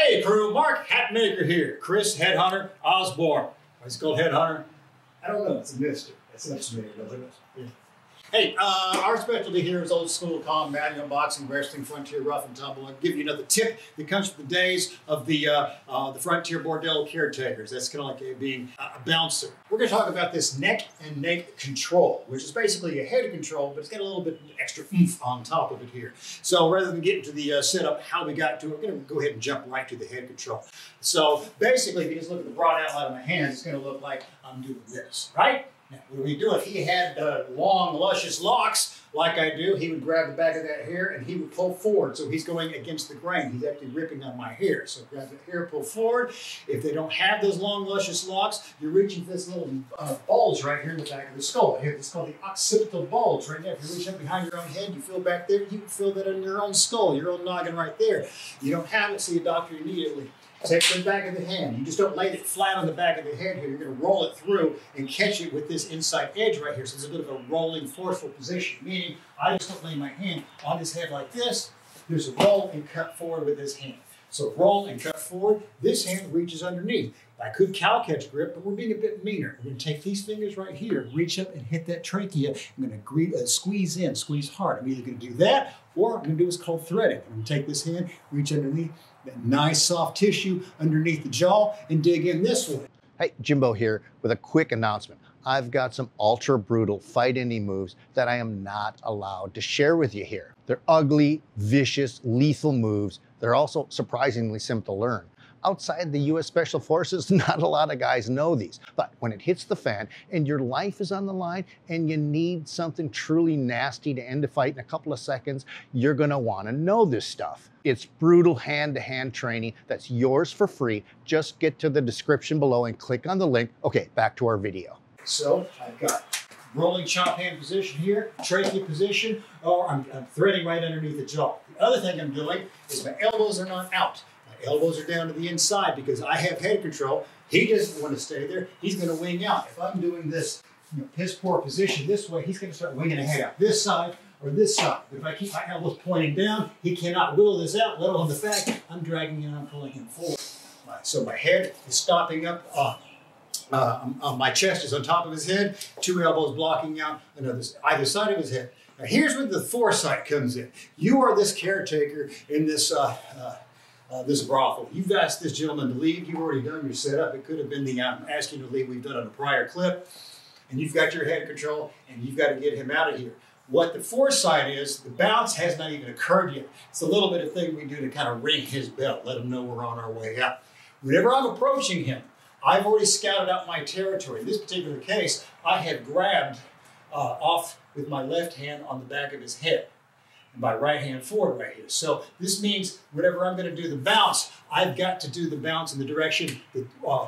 Hey crew, Mark Hatmaker here. Chris Headhunter Osborne. Why is it called Headhunter? I don't know, it's a mystery. That's not familiar, doesn't it? Yeah. Hey, our specialty here is old school combat, boxing, wrestling, frontier, rough and tumble. I'll give you another tip that comes from the days of the frontier bordello caretakers. That's kind of like being a bouncer. We're going to talk about this neck and nape control, which is basically a head control, but it's got a little bit extra oomph on top of it here. So rather than get into the setup, how we got to it, we're going to go ahead and jump right to the head control. So basically, if you just look at the broad outline of my hands, it's going to look like I'm doing this, right? Now, what we do, if he had long, luscious locks like I do, he would grab the back of that hair and he would pull forward. So he's going against the grain. He's actually ripping on my hair. So grab the hair, pull forward. If they don't have those long, luscious locks, you're reaching for this little bulge right here in the back of the skull. Here, it's called the occipital bulge right now. If you reach up behind your own head, you feel back there, you can feel that in your own skull, your own noggin right there. You don't have it, see a doctor immediately. Take the back of the hand. You just don't lay it flat on the back of the head here. You're going to roll it through and catch it with this inside edge right here. So it's a bit of a rolling, forceful position, meaning I just don't lay my hand on his head like this. There's a roll and cut forward with this hand. So roll and cut forward. This hand reaches underneath. I could cow catch grip, but we're being a bit meaner. We're going to take these fingers right here, reach up and hit that trachea. I'm going to squeeze in, squeeze hard. I'm either going to do that or I'm going to do what's called threading. I'm going to take this hand, reach underneath that nice soft tissue underneath the jaw and dig in this way. Hey, Jimbo here with a quick announcement. I've got some ultra brutal fight ending moves that I am not allowed to share with you here. They're ugly, vicious, lethal moves. They're also surprisingly simple to learn. Outside the U.S. Special Forces, not a lot of guys know these. But when it hits the fan and your life is on the line and you need something truly nasty to end a fight in a couple of seconds, you're going to want to know this stuff. It's brutal hand-to-hand training that's yours for free. Just get to the description below and click on the link. Okay, back to our video. So I've got rolling chop hand position here, trachea position, or I'm threading right underneath the jaw. The other thing I'm doing is my elbows are not out. My elbows are down to the inside because I have head control. He doesn't want to stay there. He's going to wing out. If I'm doing this piss poor position this way, he's going to start winging ahead out this side or this side. But if I keep my elbows pointing down, he cannot will this out, let alone the fact I'm dragging him, I'm pulling him forward. So my head is stopping up. My chest is on top of his head, two elbows blocking out either side of his head. Now here's where the foresight comes in. You are this caretaker in this this brothel. You've asked this gentleman to leave. You've already done your setup. It could have been the asking to leave we've done on a prior clip. And you've got your head control and you've got to get him out of here. What the foresight is, the bounce has not even occurred yet. It's a little bit of thing we do to kind of ring his bell, let him know we're on our way out. Whenever I'm approaching him, I've already scouted out my territory. In this particular case, I have grabbed off with my left hand on the back of his head and my right hand forward right here. So this means whenever I'm going to do the bounce, I've got to do the bounce in the direction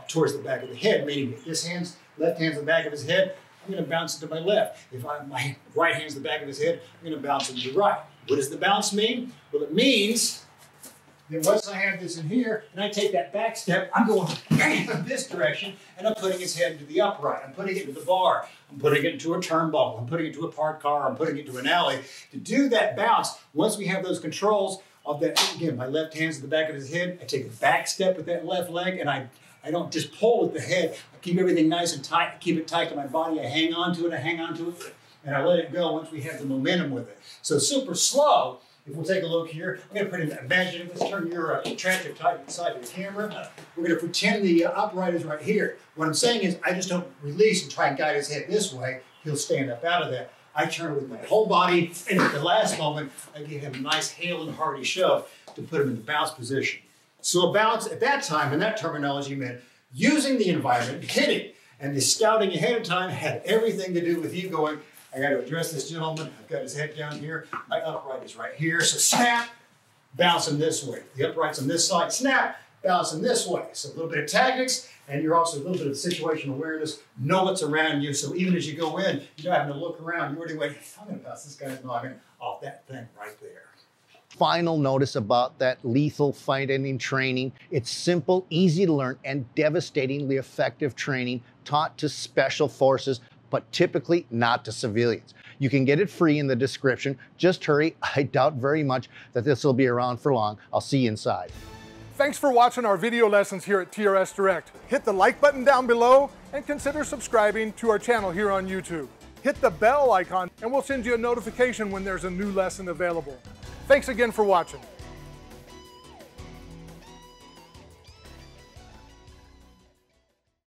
towards the back of the head, meaning if this left hand's the back of his head, I'm going to bounce into my left. If my right hand's the back of his head, I'm going to bounce into the right. What does the bounce mean? Well, it means then once I have this in here, and I take that back step, I'm going in this direction, and I'm putting his head into the upright. I'm putting it into the bar. I'm putting it into a turnbuckle. I'm putting it into a parked car. I'm putting it into an alley. To do that bounce, once we have those controls of that, again, my left hand's at the back of his head. I take a back step with that left leg, and I don't just pull with the head. I keep everything nice and tight. I keep it tight to my body. I hang on to it. And I let it go once we have the momentum with it. So super slow. If we'll take a look here, I'm going to put in, imagine, let's turn your attractive type inside of the camera. We're going to pretend the upright is right here. What I'm saying is I just don't release and try and guide his head this way. He'll stand up out of that. I turn with my whole body, and at the last moment, I give him a nice hail and hearty shove to put him in the bounce position. So a bounce at that time, in that terminology, meant using the environment, hitting, and the scouting ahead of time had everything to do with you going, I got to address this gentleman. I've got his head down here. My upright is right here. So snap, bounce him this way. The upright's on this side. Snap, bounce him this way. So a little bit of tactics, and you're also a little bit of situational awareness. Know what's around you. So even as you go in, you're not having to look around. You're already waiting. I'm going to bounce this guy's noggin off that thing right there. Final notice about that lethal fight ending training. It's simple, easy to learn, and devastatingly effective training taught to special forces, but typically not to civilians. You can get it free in the description. Just hurry. I doubt very much that this will be around for long. I'll see you inside. Thanks for watching our video lessons here at TRS Direct. Hit the like button down below and consider subscribing to our channel here on YouTube. Hit the bell icon and we'll send you a notification when there's a new lesson available. Thanks again for watching.